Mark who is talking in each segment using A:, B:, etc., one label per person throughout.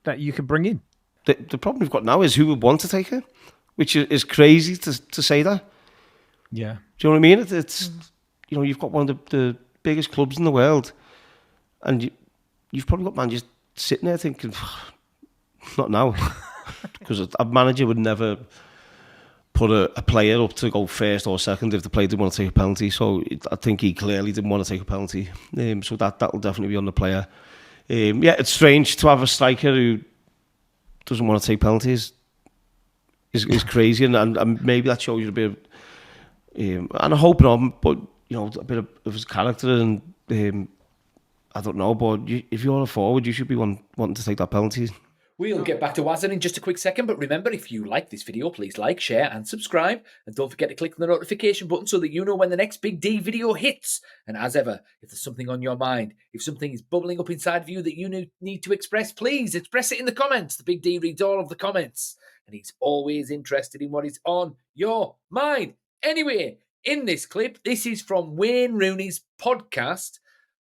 A: that you could bring in.
B: The problem we've got now is who would want to take her, which is crazy to say that.
A: Yeah.
B: Do you know what I mean? It's you've got one of the biggest clubs in the world, and you've probably got man just sitting there thinking, not now, because a manager would never put a player up to go first or second if the player didn't want to take a penalty. So I think he clearly didn't want to take a penalty. So that'll definitely be on the player. It's strange to have a striker who doesn't want to take penalties. Is crazy, and maybe that shows you a bit of, and I hope not, but a bit of his character, and I don't know, but if you're a forward, you should be wanting to take that penalty.
C: We'll get back to Wazza in just a quick second, but remember, if you like this video, please like, share and subscribe. And don't forget to click on the notification button so that you know when the next Big D video hits. And as ever, if there's something on your mind, if something is bubbling up inside of you that you need to express, please express it in the comments. The Big D reads all of the comments, and he's always interested in what is on your mind. Anyway, in this clip, this is from Wayne Rooney's podcast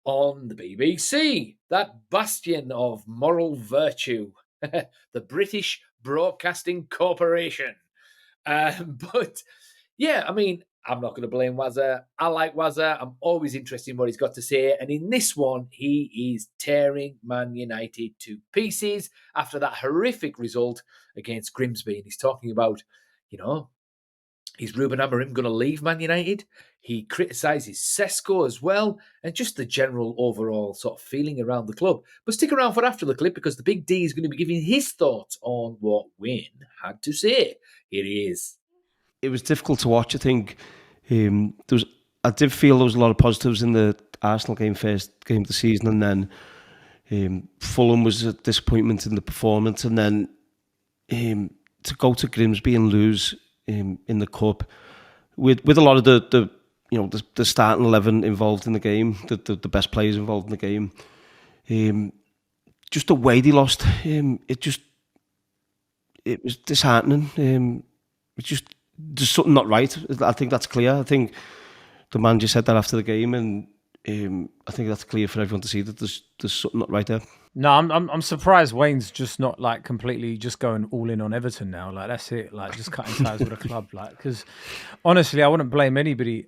C: on the BBC, that bastion of moral virtue. The British Broadcasting Corporation. But yeah, I mean, I'm not going to blame Wazza. I like Wazza. I'm always interested in what he's got to say. And in this one, he is tearing Man United to pieces after that horrific result against Grimsby. And he's talking about, is Ruben Amorim going to leave Man United? He criticises Sesko as well, and just the general overall sort of feeling around the club. But stick around for after the clip, because the Big D is going to be giving his thoughts on what Wayne had to say. Here he is.
B: It was difficult to watch, I think. I did feel there was a lot of positives in the Arsenal game, first game of the season, and then Fulham was a disappointment in the performance, and then to go to Grimsby and lose in the cup with a lot of the starting 11 involved in the game, the best players involved in the game. Just the way they lost, it was disheartening. There's something not right. I think that's clear. I think the manager said that after the game, and I think that's clear for everyone to see that there's something not right there.
A: No, I'm surprised Wayne's just not like completely just going all in on Everton now. Like that's it. Like just cutting ties with a club. Like because honestly, I wouldn't blame anybody.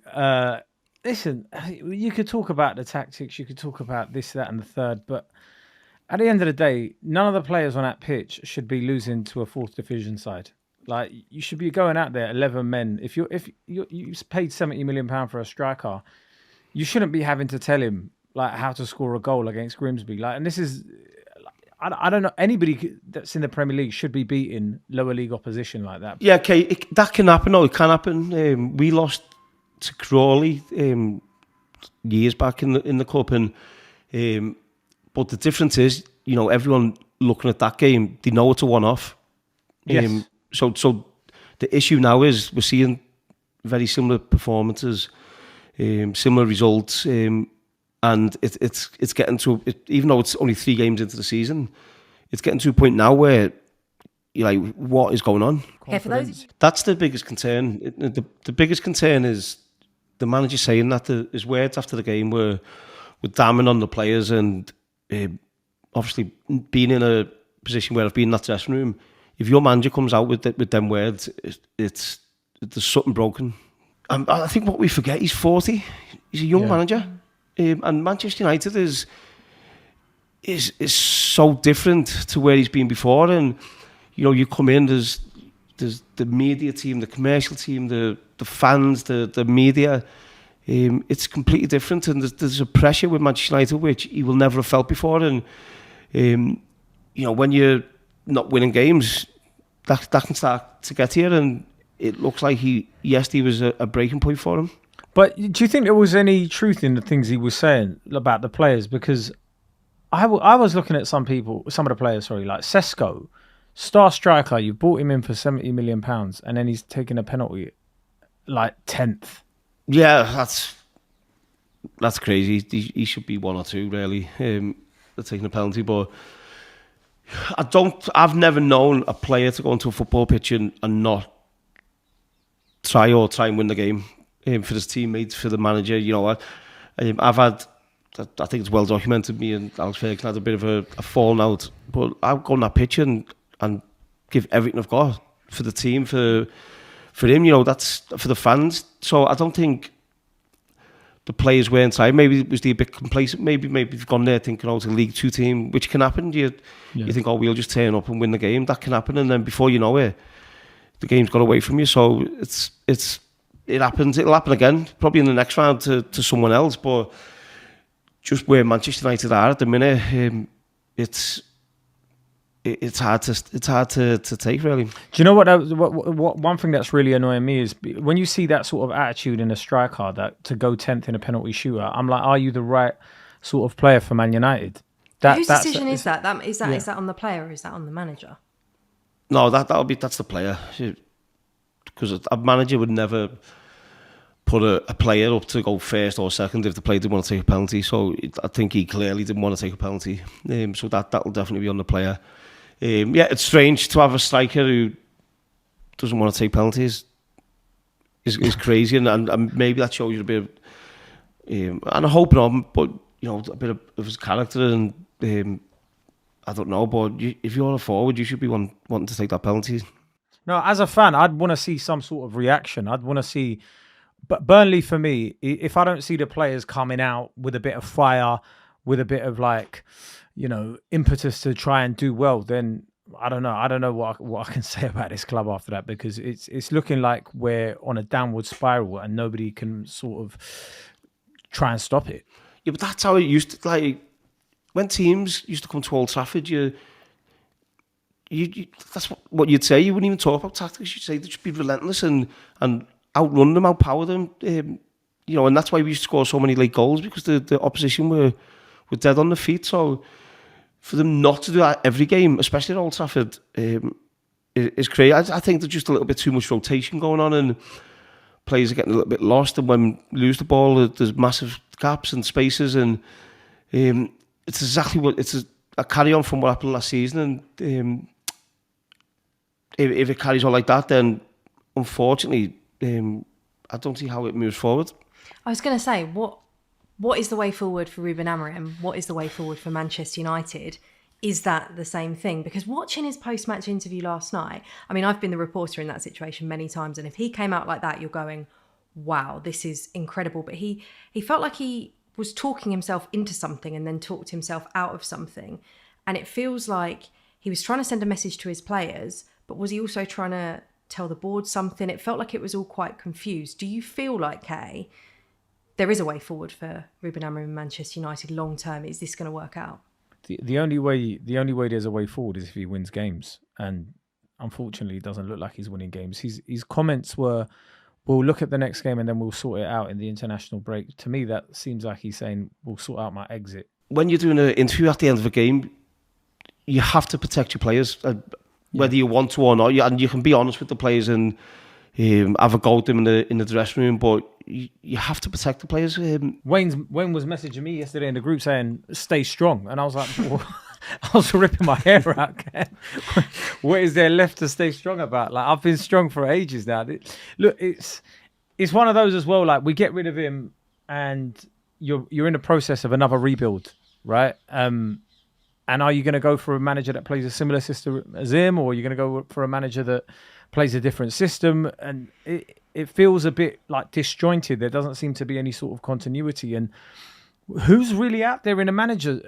A: Listen, you could talk about the tactics, you could talk about this, that, and the third, but at the end of the day, none of the players on that pitch should be losing to a fourth division side. Like you should be going out there 11 men. If you paid £70 million for a striker, you shouldn't be having to tell him like how to score a goal against Grimsby. Like, and this is, I don't know, anybody that's in the Premier League should be beating lower league opposition like that.
B: Yeah, okay, that can happen. No, it can happen. We lost to Crawley years back in the cup, and but the difference is, everyone looking at that game, they know it's a one-off.
A: Yes.
B: So the issue now is we're seeing very similar performances, similar results. And it's getting to, even though it's only 3 games into the season, it's getting to a point now where you're like, what is going on? That's the biggest concern. The biggest concern is the manager saying that his words after the game were damning on the players, and obviously being in a position where I've been in that dressing room, if your manager comes out with them words, there's something broken. I think what we forget, he's 40. He's a young manager. And Manchester United is so different to where he's been before, and you come in, there's the media team, the commercial team, the fans, the media. It's completely different, and there's a pressure with Manchester United which he will never have felt before. And when you're not winning games, that can start to get here, and it looks like yesterday was a breaking point for him.
A: But do you think there was any truth in the things he was saying about the players? Because I was looking at some of the players, like Sesko, star striker, you bought him in for £70 million, and then he's taking a penalty like 10th.
B: Yeah, that's crazy. He should be 1 or 2, really, taking a penalty. But I've never known a player to go into a football pitch and not try and win the game. For his teammates, for the manager, I've had I think it's well documented. Me and Alex Ferguson had a bit of a falling out, but I'll go on that pitch and give everything I've got for the team, for him. You know, that's for the fans. So I don't think the players were inside. Maybe was they a bit complacent? Maybe they've gone there thinking, oh, it's a League Two team, which can happen. You think, oh, we'll just turn up and win the game. That can happen, and then before you know it, the game's got away from you. So it happens. It'll happen again, probably in the next round to someone else. But just where Manchester United are at the minute, it's hard to take, really.
A: Do you know what one thing that's really annoying me is when you see that sort of attitude in a striker, that to go 10th in a penalty shootout, I'm like, are you the right sort of player for Man United?
D: Whose decision is that? Is that on the player or is that on the manager?
B: No, that's the player, because a manager would never put a player up to go first or second if the player didn't want to take a penalty. So I think he clearly didn't want to take a penalty. So that'll definitely be on the player. It's strange to have a striker who doesn't want to take penalties. Is crazy, and maybe that shows you a bit of, and I hope not, but you know, a bit of his character, and I don't know, but if you're a forward, you should be wanting to take that penalty.
A: No, as a fan, I'd want to see some sort of reaction. I'd want to see, but Burnley, for me, if I don't see the players coming out with a bit of fire, with a bit of like, you know, impetus to try and do well, then I don't know. I don't know what I can say about this club after that, because it's looking like we're on a downward spiral and nobody can sort of try and stop it.
B: Yeah, but that's how it used to, like, when teams used to come to Old Trafford, you that's what you'd say. You wouldn't even talk about tactics. You'd say they should be relentless and outrun them, outpower them. You know, and that's why we used to score so many late goals, because the opposition were dead on the feet. So for them not to do that every game, especially at Old Trafford, is crazy. I think there's just a little bit too much rotation going on, and players are getting a little bit lost. And when we lose the ball, there's massive gaps and spaces, and it's exactly what it's a carry on from what happened last season. And if it carries on like that, then unfortunately, I don't see how it moves forward.
D: I was going to say, what is the way forward for Ruben Amorim? What is the way forward for Manchester United? Is that the same thing? Because watching his post-match interview last night, I mean, I've been the reporter in that situation many times, and if he came out like that, you're going, wow, this is incredible. But he felt like he was talking himself into something and then talked himself out of something. And it feels like he was trying to send a message to his players, but was he also trying to tell the board something? It felt like it was all quite confused. Do you feel like, Kay, there is a way forward for Ruben Amorim and Manchester United long term? Is this going to work out?
A: The only way there's a way forward is if he wins games, and unfortunately, it doesn't look like he's winning games. His comments were, "We'll look at the next game and then we'll sort it out in the international break." To me, that seems like he's saying, "We'll sort out my exit."
B: When you're doing an interview at the end of a game, you have to protect your players, whether you want to or not. And you can be honest with the players and have a go at them in the dressing room, but you have to protect the players.
A: Wayne was messaging me yesterday in the group saying, "Stay strong," and I was like, well, I was ripping my hair out. Ken. What is there left to stay strong about? Like, I've been strong for ages now. Look, it's one of those as well. Like, we get rid of him, and you're in the process of another rebuild, right? And are you going to go for a manager that plays a similar system as him, or are you going to go for a manager that plays a different system? And it feels a bit like disjointed. There doesn't seem to be any sort of continuity. And who's really out there in a manager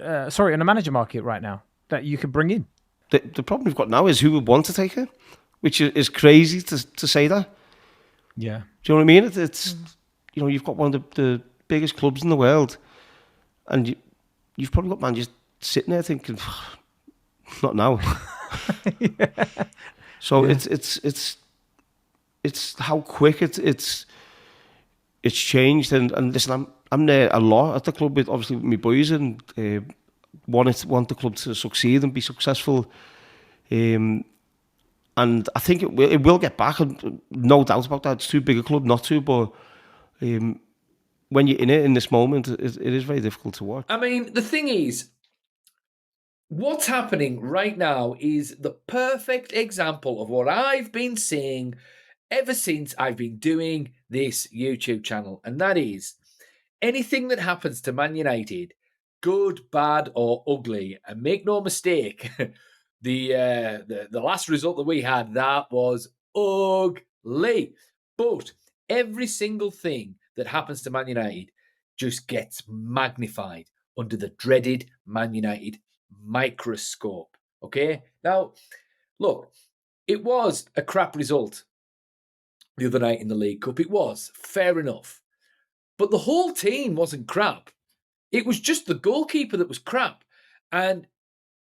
A: market right now that you could bring in?
B: The problem we've got now is who would want to take her, which is crazy to say that.
A: Yeah.
B: Do you know what I mean? It's you know, you've got one of the biggest clubs in the world, and you've probably got man just sitting there thinking, not now.
A: Yeah.
B: So yeah. It's how quick it's changed, and listen, I'm there a lot at the club with obviously with my boys, and want the club to succeed and be successful, and I think it will get back, and no doubt about that. It's too big a club not to, but when you're in it in this moment, it is very difficult to watch.
C: I mean, the thing is, what's happening right now is the perfect example of what I've been seeing ever since I've been doing this YouTube channel. And that is, anything that happens to Man United good, bad, or ugly. And make no mistake, the last result that we had, that was ugly. But every single thing that happens to Man United just gets magnified under the dreaded Man United microscope. Okay? Now, look, it was a crap result the other night in the League Cup. It was, fair enough. But the whole team wasn't crap. It was just the goalkeeper that was crap. And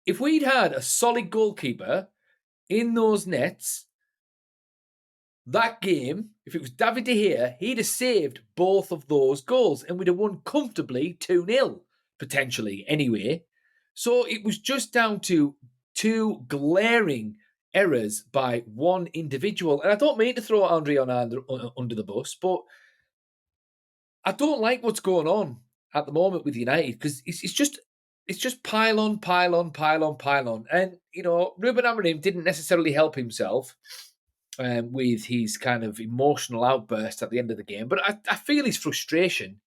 C: if we'd had a solid goalkeeper in those nets, that game, if it was David De Gea, he'd have saved both of those goals and we'd have won comfortably 2-0, potentially, anyway. So it was just down to two glaring errors by one individual. And I don't mean to throw Andre under the bus, but I don't like what's going on at the moment with United because it's just pile on, pile on, pile on, pile on. And, you know, Ruben Amorim didn't necessarily help himself with his kind of emotional outburst at the end of the game. But I feel his frustration.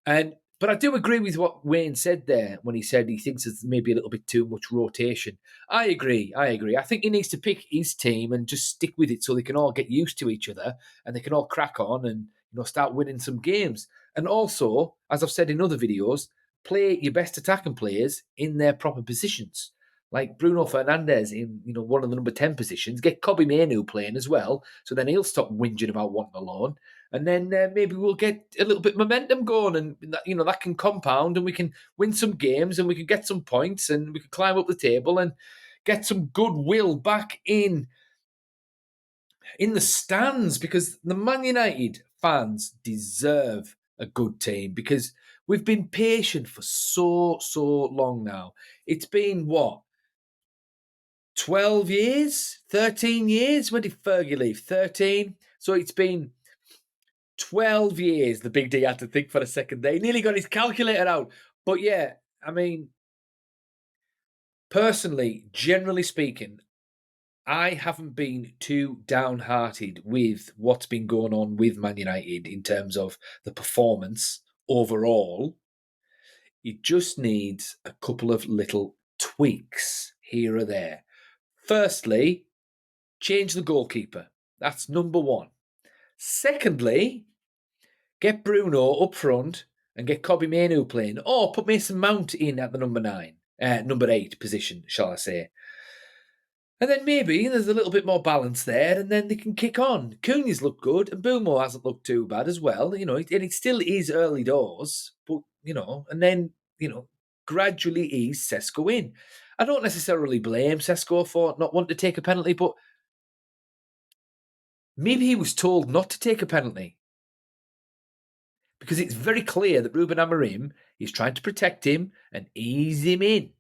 C: But I do agree with what Wayne said there when he said he thinks there's maybe a little bit too much rotation. I agree. I think he needs to pick his team and just stick with it so they can all get used to each other and they can all crack on and, you know, start winning some games. And also, as I've said in other videos, play your best attacking players in their proper positions. Like Bruno Fernandes in, you know, one of the number 10 positions. Get Kobbie Mainoo playing as well, so then he'll stop whinging about wanting a loan. And then maybe we'll get a little bit of momentum going, and that, you know, that can compound, and we can win some games, and we can get some points, and we can climb up the table and get some goodwill back in the stands, because the Man United fans deserve a good team, because we've been patient for so long now. It's been what? 12 years? 13 years? When did Fergie leave? 13? So it's been 12 years. The Big D had to think for a second there. He nearly got his calculator out. But yeah, I mean, personally, generally speaking, I haven't been too downhearted with what's been going on with Man United in terms of the performance overall. It just needs a couple of little tweaks here or there. Firstly, change the goalkeeper. That's number one. Secondly, get Bruno up front and get Kobbie Mainoo playing, or put Mason Mount in at the number 8 position, shall I say. And then maybe there's a little bit more balance there, and then they can kick on. Cunha's looked good, and Bumo hasn't looked too bad as well. You know, and it still is early doors, but, you know, and then, you know, gradually ease Sesko in. I don't necessarily blame Sesko for not wanting to take a penalty, but maybe he was told not to take a penalty. Because it's very clear that Ruben Amorim is trying to protect him and ease him in.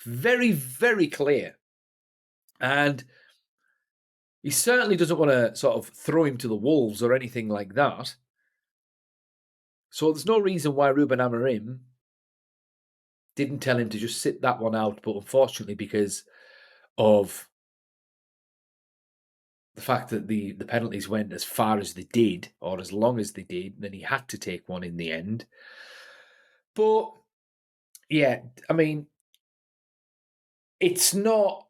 C: Very, very clear. And he certainly doesn't want to sort of throw him to the wolves or anything like that. So there's no reason why Ruben Amorim didn't tell him to just sit that one out. But unfortunately, because of the fact that the penalties went as far as they did, or as long as they did, then he had to take one in the end. But, yeah, I mean, it's not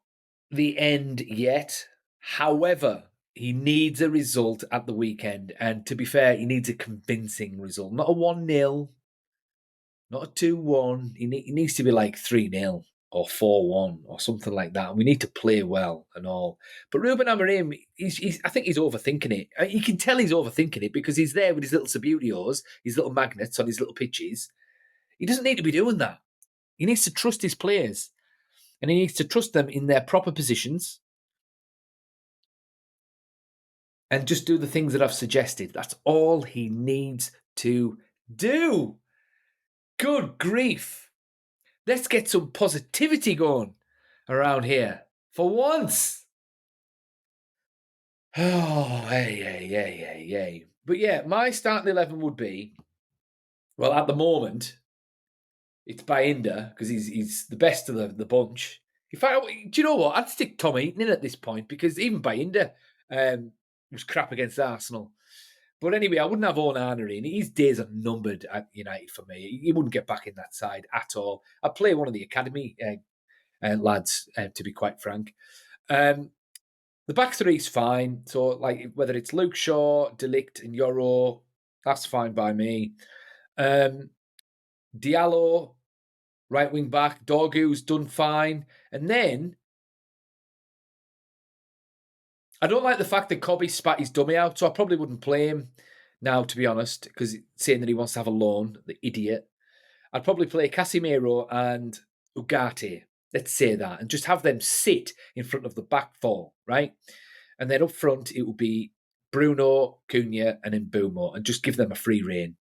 C: the end yet. However, he needs a result at the weekend. And to be fair, he needs a convincing result. Not a 1-0, not a 2-1. He needs to be like 3-0 or 4-1 or something like that. And we need to play well and all. But Ruben Amorim, I think he's overthinking it. You can tell he's overthinking it because he's there with his little Subbutios, his little magnets on his little pitches. He doesn't need to be doing that. He needs to trust his players. And he needs to trust them in their proper positions and just do the things that I've suggested. That's all he needs to do. Good grief. Let's get some positivity going around here for once. Oh, hey. But yeah, my starting 11 would be, well, at the moment, it's Bayinda because he's the best of the bunch. In fact, do you know what? I'd stick Tom Eaton in at this point because even Bayinda was crap against Arsenal. But anyway, I wouldn't have Onana in. His days are numbered at United for me. He wouldn't get back in that side at all. I'd play one of the academy lads, to be quite frank. The back three is fine. So, like, whether it's Luke Shaw, De Ligt, and Yoro, that's fine by me. Diallo, right wing back. Dorgu's done fine. And then I don't like the fact that Cobby spat his dummy out, so I probably wouldn't play him now, to be honest, because saying that he wants to have a loan, the idiot. I'd probably play Casemiro and Ugarte, let's say that, and just have them sit in front of the back four, right? And then up front, it will be Bruno, Cunha, and Mbeumo, and just give them a free rein.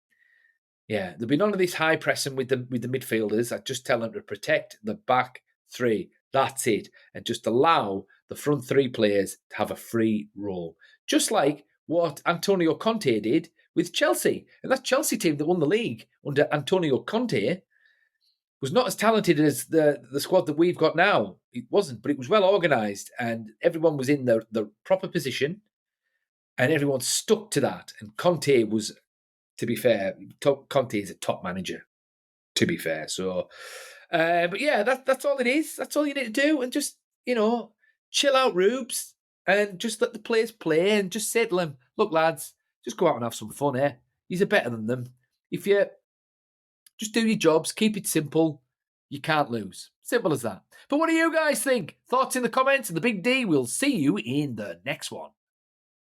C: Yeah, there'll be none of this high pressing with the midfielders. I just tell them to protect the back three. That's it. And just allow the front three players to have a free role. Just like what Antonio Conte did with Chelsea. And that Chelsea team that won the league under Antonio Conte was not as talented as the squad that we've got now. It wasn't, but it was well organised and everyone was in the proper position and everyone stuck to that. And Conte was, to be fair, Conte is a top manager, to be fair. So, but yeah, that's all it is. That's all you need to do. And just, chill out, Rubes, and just let the players play and just say to them, look, lads, just go out and have some fun, eh? You're better than them. If you just do your jobs, keep it simple, you can't lose. Simple as that. But what do you guys think? Thoughts in the comments, and the Big D will see you in the next one.